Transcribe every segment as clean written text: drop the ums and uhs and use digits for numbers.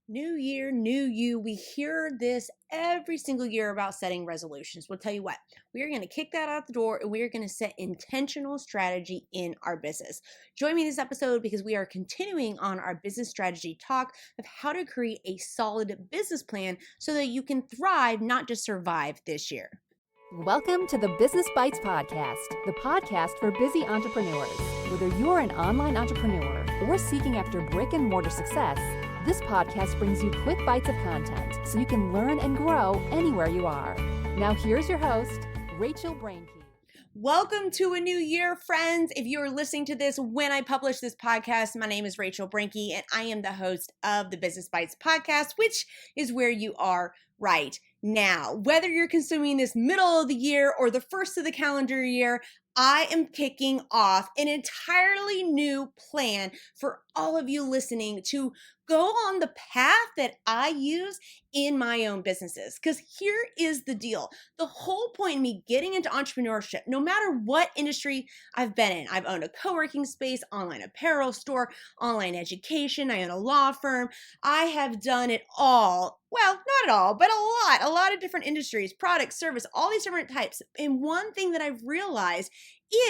New year, new you. We hear this every single year about setting resolutions. We'll tell you what, we are going to kick that out the door and we are going to set intentional strategy in our business. Join me this episode because we are continuing on our business strategy talk of how to create a solid business plan so that you can thrive, not just survive this year. Welcome to the Business Bites Podcast, the podcast for busy entrepreneurs. Whether you're an online entrepreneur or seeking after brick and mortar success, this podcast brings you quick bites of content so you can learn and grow anywhere you are. Now here's your host, Rachel Brainke. Welcome to a new year, friends. If you are listening to this when I publish this podcast, my name is Rachel Brainke, and I am the host of the Business Bites podcast, which is where you are right now. Whether you're consuming this middle of the year or the first of the calendar year, I am kicking off an entirely new plan for all of you listening to go on the path that I use in my own businesses. Because here is the deal. The whole point of me getting into entrepreneurship, no matter what industry I've been in, I've owned a co-working space, online apparel store, online education, I own a law firm. I have done it all. Well, not at all, but a lot of different industries, products, service, all these different types. And one thing that I've realized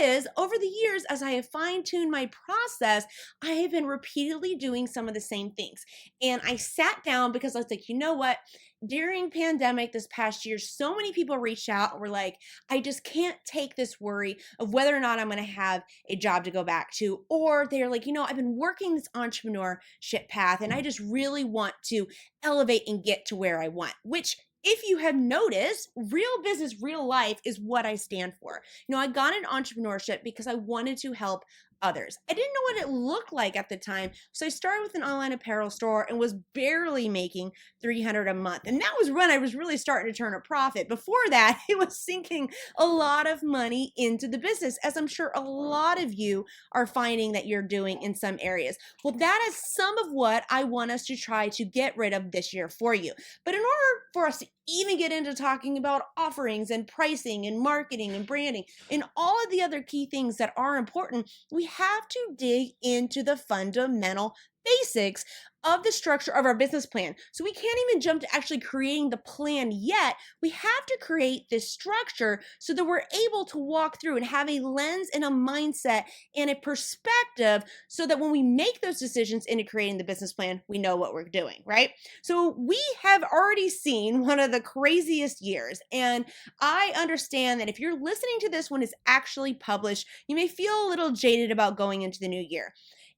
is over the years, as I have fine-tuned my process, I have been repeatedly doing some of the same things. And I sat down because I was like, you know what? During pandemic this past year, so many people reached out and were like, I just can't take this worry of whether or not I'm going to have a job to go back to. Or they're like, I've been working this entrepreneurship path and I just really want to elevate and get to where I want, which if you have noticed, real business, real life is what I stand for. I got into entrepreneurship because I wanted to help others. I didn't know what it looked like at the time. So I started with an online apparel store and was barely making $300 a month. And that was when I was really starting to turn a profit. Before that, it was sinking a lot of money into the business, as I'm sure a lot of you are finding that you're doing in some areas. Well, that is some of what I want us to try to get rid of this year for you. But in order for us to even get into talking about offerings and pricing and marketing and branding and all of the other key things that are important, we have to dig into the fundamental basics of the structure of our business plan. So we can't even jump to actually creating the plan yet. We have to create this structure so that we're able to walk through and have a lens and a mindset and a perspective so that when we make those decisions into creating the business plan, we know what we're doing, right? So we have already seen one of the craziest years. And I understand that if you're listening to this when it's actually published, you may feel a little jaded about going into the new year.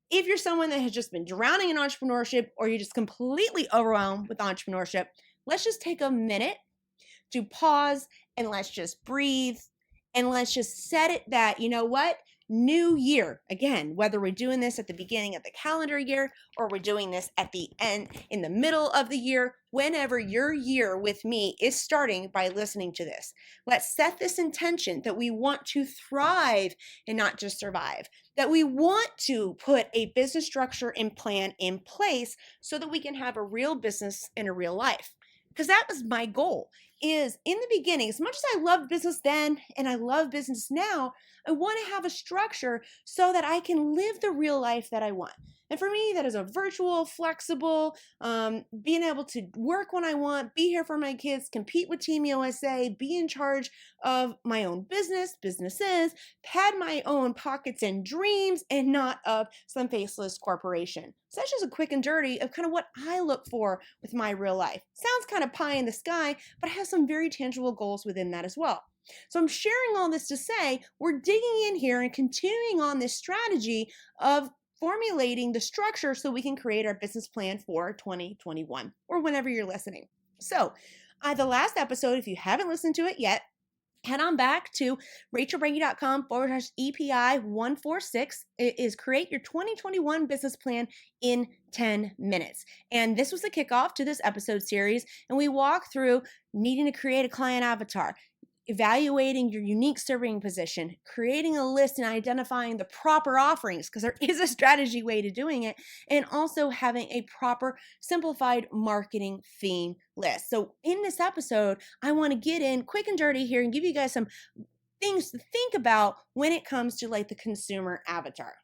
If you're someone that has just been drowning in entrepreneurship or you're just completely overwhelmed with entrepreneurship, let's just take a minute to pause and let's just breathe and let's just set it that, new year, again, whether we're doing this at the beginning of the calendar year or we're doing this at the end, in the middle of the year, whenever your year with me is starting by listening to this. Let's set this intention that we want to thrive and not just survive, that we want to put a business structure and plan in place so that we can have a real business and a real life. Because that was my goal, is in the beginning, as much as I loved business then and I love business now, I want to have a structure so that I can live the real life that I want. And for me, that is a virtual, flexible, being able to work when I want, be here for my kids, compete with Team USA, be in charge of my own businesses, pad my own pockets and dreams, and not of some faceless corporation. So that's just a quick and dirty of kind of what I look for with my real life. Sounds kind of pie in the sky, but I have some very tangible goals within that as well. So I'm sharing all this to say we're digging in here and continuing on this strategy of formulating the structure so we can create our business plan for 2021 or whenever you're listening. So the last episode, if you haven't listened to it yet, head on back to rachelbrainke.com/EPI146. It is create your 2021 business plan in 10 minutes. And this was the kickoff to this episode series. And we walk through needing to create a client avatar, evaluating your unique serving position, creating a list and identifying the proper offerings, because there is a strategy way to doing it, and also having a proper simplified marketing theme list. So in this episode, I want to get in quick and dirty here and give you guys some things to think about when it comes to like the consumer avatar.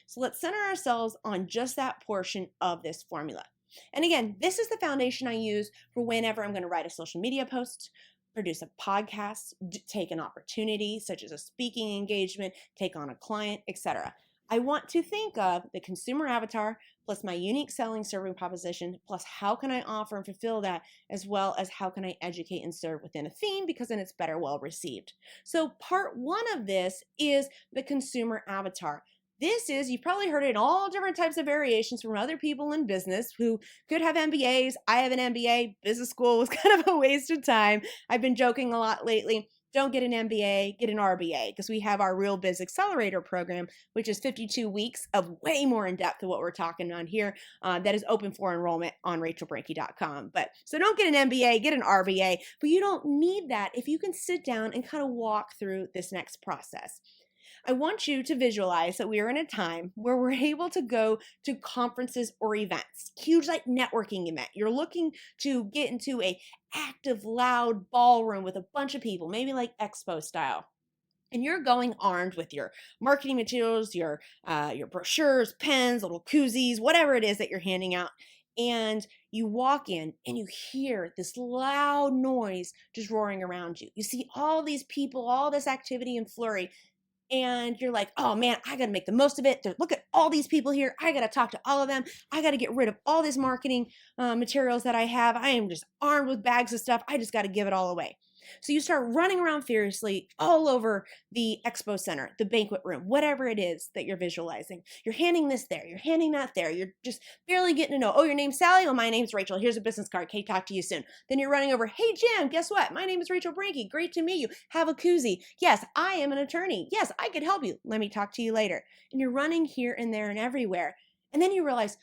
So let's center ourselves on just that portion of this formula. And again, this is the foundation I use for whenever I'm going to write a social media post, produce a podcast, take an opportunity such as a speaking engagement, take on a client, etc. I want to think of the consumer avatar plus my unique selling serving proposition plus how can I offer and fulfill that, as well as how can I educate and serve within a theme, because then it's better well received. So part one of this is the consumer avatar. This is, you've probably heard it in all different types of variations from other people in business who could have MBAs. I have an MBA. Business school was kind of a waste of time. I've been joking a lot lately. Don't get an MBA, get an RBA, because we have our Real Biz Accelerator program, which is 52 weeks of way more in depth of what we're talking on here. That is open for enrollment on rachelbranke.com. But so don't get an MBA, get an RBA, but you don't need that if you can sit down and kind of walk through this next process. I want you to visualize that we are in a time where we're able to go to conferences or events, huge like networking event. You're looking to get into a active, loud ballroom with a bunch of people, maybe like expo style. And you're going armed with your marketing materials, your brochures, pens, little koozies, whatever it is that you're handing out. And you walk in and you hear this loud noise just roaring around you. You see all these people, all this activity and flurry. And you're like, oh man, I got to make the most of it. Look at all these people here. I got to talk to all of them. I got to get rid of all this marketing materials that I have. I am just armed with bags of stuff. I just got to give it all away. So you start running around furiously all over the expo center, the banquet room, whatever it is that you're visualizing. You're handing this there. You're handing that there. You're just barely getting to know. Oh, your name's Sally? Well, my name's Rachel. Here's a business card. Okay, talk to you soon. Then you're running over. Hey, Jim, guess what? My name is Rachel Branke. Great to meet you. Have a koozie. Yes, I am an attorney. Yes, I could help you. Let me talk to you later. And you're running here and there and everywhere. And then you realize,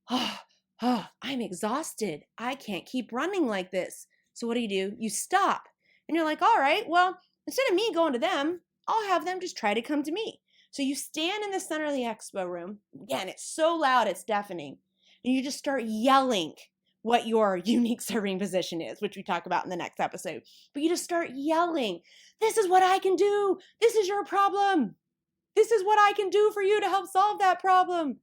I'm exhausted. I can't keep running like this. So what do? You stop. And you're like, all right, well, instead of me going to them, I'll have them just try to come to me. So you stand in the center of the expo room. Again, it's so loud, it's deafening. And you just start yelling what your unique serving position is, which we talk about in the next episode. But you just start yelling, this is what I can do. This is your problem. This is what I can do for you to help solve that problem.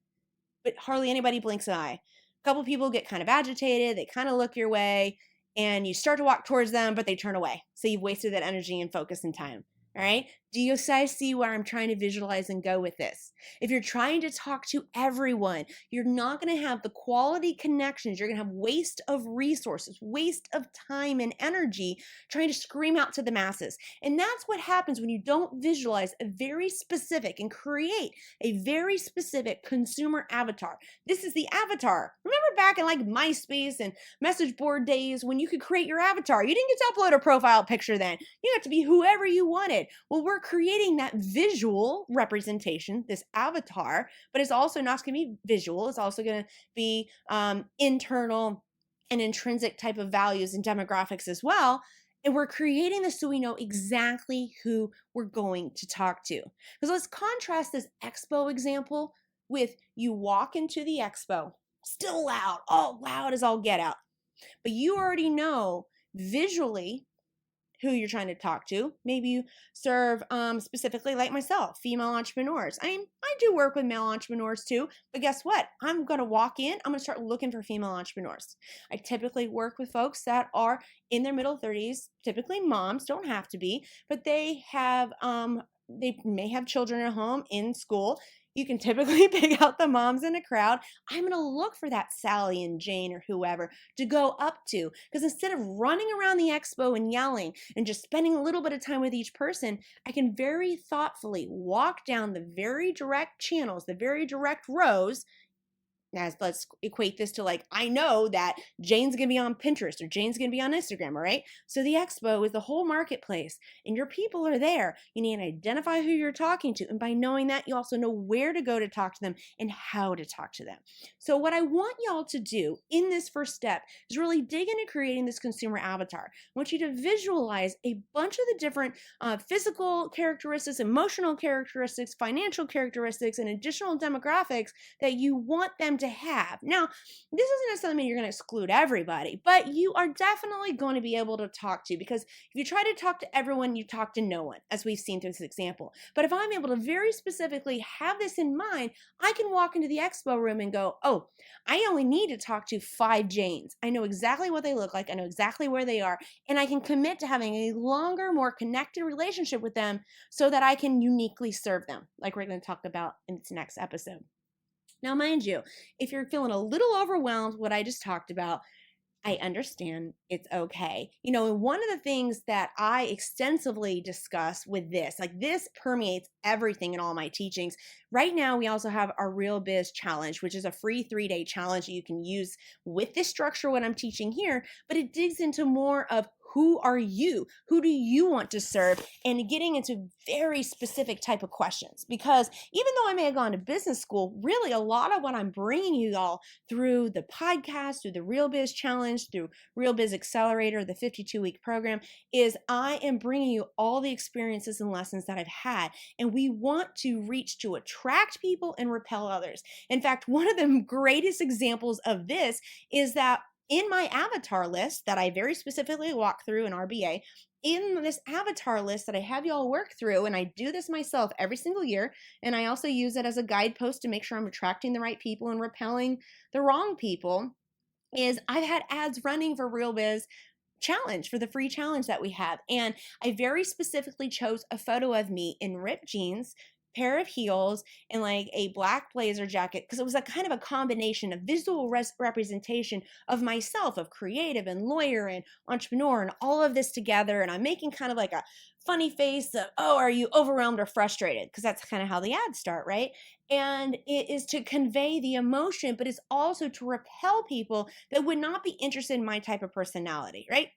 But hardly anybody blinks an eye. A couple people get kind of agitated. They kind of look your way. And you start to walk towards them, but they turn away. So you've wasted that energy and focus and time. All right. Do you guys see where I'm trying to visualize and go with this? If you're trying to talk to everyone, you're not going to have the quality connections. You're going to have waste of resources, waste of time and energy trying to scream out to the masses. And that's what happens when you don't visualize a very specific and create a very specific consumer avatar. This is the avatar. Remember back in like MySpace and message board days when you could create your avatar? You didn't get to upload a profile picture then. You got to be whoever you wanted. Well, we're creating that visual representation, this avatar, but it's also not going to be visual. It's also going to be internal and intrinsic type of values and demographics as well. And we're creating this so we know exactly who we're going to talk to. Because let's contrast this expo example with you walk into the expo, still loud, all loud as all get out. But you already know visually who you're trying to talk to. Maybe you serve specifically like myself, female entrepreneurs. I do work with male entrepreneurs too, but guess what? I'm going to walk in, I'm going to start looking for female entrepreneurs. I typically work with folks that are in their middle 30s, typically moms, don't have to be, but they may have children at home in school. You can typically pick out the moms in a crowd. I'm going to look for that Sally and Jane or whoever to go up to, because instead of running around the expo and yelling and just spending a little bit of time with each person, I can very thoughtfully walk down the very direct channels, the very direct rows. As let's equate this to like, I know that Jane's going to be on Pinterest or Jane's going to be on Instagram, all right? So the expo is the whole marketplace and your people are there. You need to identify who you're talking to. And by knowing that, you also know where to go to talk to them and how to talk to them. So what I want y'all to do in this first step is really dig into creating this consumer avatar. I want you to visualize a bunch of the different physical characteristics, emotional characteristics, financial characteristics, and additional demographics that you want them to to have. Now, this doesn't necessarily mean you're going to exclude everybody, but you are definitely going to be able to talk to, because if you try to talk to everyone, you talk to no one, as we've seen through this example. But if I'm able to very specifically have this in mind, I can walk into the expo room and go, oh, I only need to talk to 5 Janes. I know exactly what they look like. I know exactly where they are. And I can commit to having a longer, more connected relationship with them so that I can uniquely serve them, like we're going to talk about in this next episode. Now, mind you, if you're feeling a little overwhelmed with what I just talked about, I understand. It's okay. One of the things that I extensively discuss with this, like this permeates everything in all my teachings. Right now, we also have our Real Biz Challenge, which is a free 3-day challenge that you can use with this structure, what I'm teaching here, but it digs into more of who are you? Who do you want to serve? And getting into very specific type of questions. Because even though I may have gone to business school, really a lot of what I'm bringing you all through the podcast, through the Real Biz Challenge, through Real Biz Accelerator, the 52-week program, is I am bringing you all the experiences and lessons that I've had. And we want to reach to attract people and repel others. In fact, one of the greatest examples of this is that in my avatar list that I very specifically walk through in RBA, in this avatar list that I have y'all work through, and I do this myself every single year, and I also use it as a guidepost to make sure I'm attracting the right people and repelling the wrong people, is I've had ads running for Real Biz Challenge, for the free challenge that we have. And I very specifically chose a photo of me in ripped jeans, pair of heels, and like a black blazer jacket, because it was a kind of a combination of visual representation of myself, of creative and lawyer and entrepreneur and all of this together. And I'm making kind of like a funny face of, oh, are you overwhelmed or frustrated? Because that's kind of how the ads start, right? And it is to convey the emotion, but it's also to repel people that would not be interested in my type of personality, right?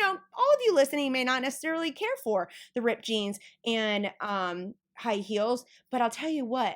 All of you listening may not necessarily care for the ripped jeans and high heels, but I'll tell you what,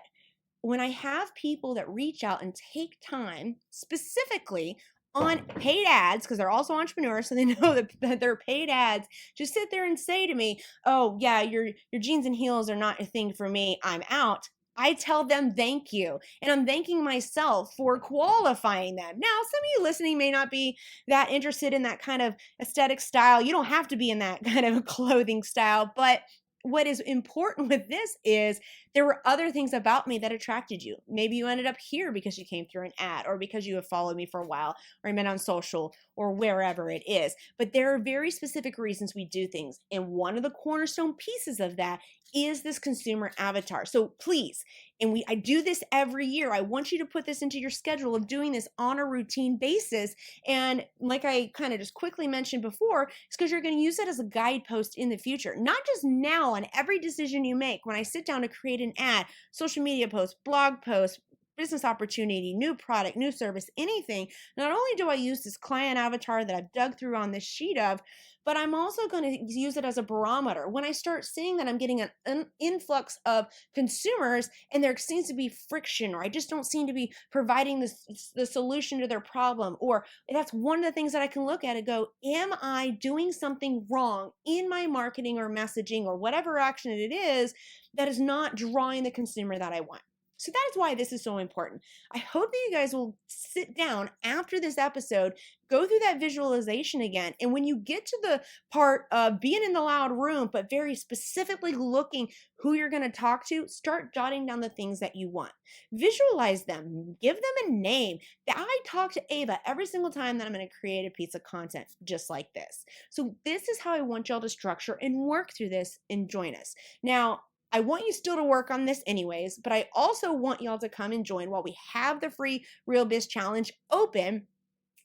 when I have people that reach out and take time specifically on paid ads, because they're also entrepreneurs, so they know that they're paid ads, just sit there and say to me, oh yeah, your jeans and heels are not a thing for me, I'm out. I tell them thank you. And I'm thanking myself for qualifying them. Now, some of you listening may not be that interested in that kind of aesthetic style. You don't have to be in that kind of clothing style, but what is important with this is there were other things about me that attracted you. Maybe you ended up here because you came through an ad, or because you have followed me for a while, or I met on social, or wherever it is. But there are very specific reasons we do things. And one of the cornerstone pieces of that is this consumer avatar. So please, and I do this every year, I want you to put this into your schedule of doing this on a routine basis. And like I kind of just quickly mentioned before, it's because you're going to use it as a guidepost in the future, not just now on every decision you make. When I sit down to create an ad, social media post, blog post, business opportunity, new product, new service, anything, not only do I use this client avatar that I've dug through on this sheet of, but I'm also going to use it as a barometer. When I start seeing that I'm getting an influx of consumers and there seems to be friction, or I just don't seem to be providing the solution to their problem, or that's one of the things that I can look at and go, am I doing something wrong in my marketing or messaging or whatever action it is that is not drawing the consumer that I want? So that is why this is so important. I hope that you guys will sit down after this episode, go through that visualization again. And when you get to the part of being in the loud room, but very specifically looking who you're going to talk to, start jotting down the things that you want. Visualize them. Give them a name. I talk to Ava every single time that I'm going to create a piece of content just like this. So this is how I want y'all to structure and work through this and join us. Now, I want you still to work on this anyways, but I also want y'all to come and join while we have the free Real Biz Challenge open.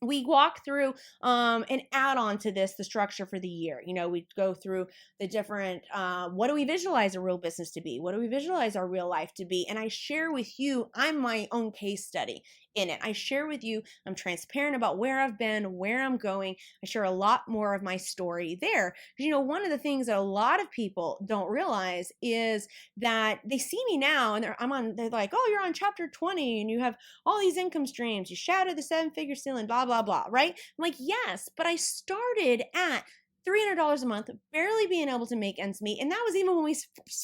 We walk through and add on to this the structure for the year. We go through the different, what do we visualize a real business to be? What do we visualize our real life to be? And I share with you, I'm my own case study in it. I share with you, I'm transparent about where I've been, where I'm going. I share a lot more of my story there. One of the things that a lot of people don't realize is that they see me now and they're like, oh, you're on chapter 20 and you have all these income streams. You shattered the 7-figure ceiling, blah, blah, blah, right? I'm like, yes, but I started at $300 a month, barely being able to make ends meet. And that was even when we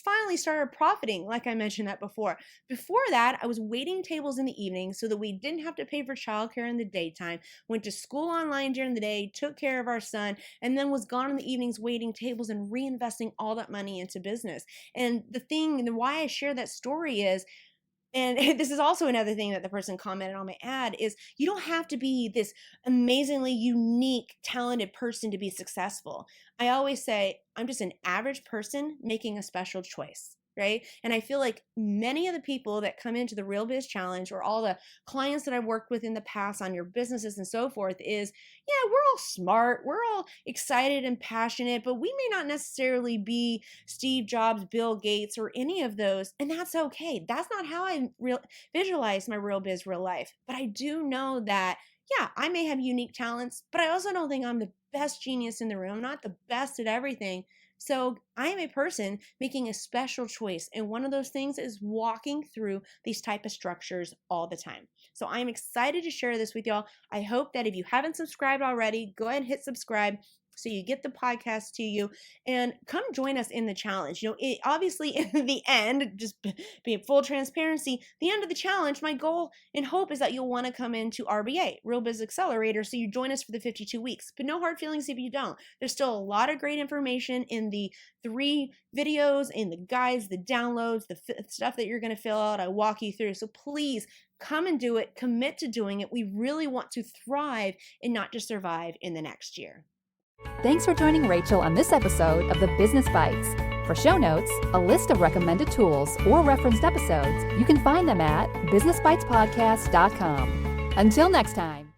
finally started profiting, like I mentioned that before. Before that, I was waiting tables in the evening so that we didn't have to pay for childcare in the daytime, went to school online during the day, took care of our son, and then was gone in the evenings waiting tables and reinvesting all that money into business. And why I share that story is, and this is also another thing that the person commented on my ad, is you don't have to be this amazingly unique, talented person to be successful. I always say, I'm just an average person making a special choice, right? And I feel like many of the people that come into the Real Biz Challenge, or all the clients that I've worked with in the past on your businesses and so forth, is, yeah, we're all smart, we're all excited and passionate, but we may not necessarily be Steve Jobs, Bill Gates, or any of those, and that's okay. That's not how I visualize my Real Biz real life. But I do know that, yeah, I may have unique talents, but I also don't think I'm the best genius in the room, not the best at everything. So I am a person making a special choice. And one of those things is walking through these type of structures all the time. So I'm excited to share this with y'all. I hope that if you haven't subscribed already, go ahead and hit subscribe so you get the podcast to you, and come join us in the challenge. Obviously in the end, just being full transparency, the end of the challenge, my goal and hope is that you'll want to come into RBA, Real Biz Accelerator, so you join us for the 52 weeks. But no hard feelings if you don't. There's still a lot of great information in the 3 videos, in the guides, the downloads, the stuff that you're going to fill out. I walk you through. So please come and do it. Commit to doing it. We really want to thrive and not just survive in the next year. Thanks for joining Rachel on this episode of the Business Bites. For show notes, a list of recommended tools, or referenced episodes, you can find them at businessbitespodcast.com. Until next time.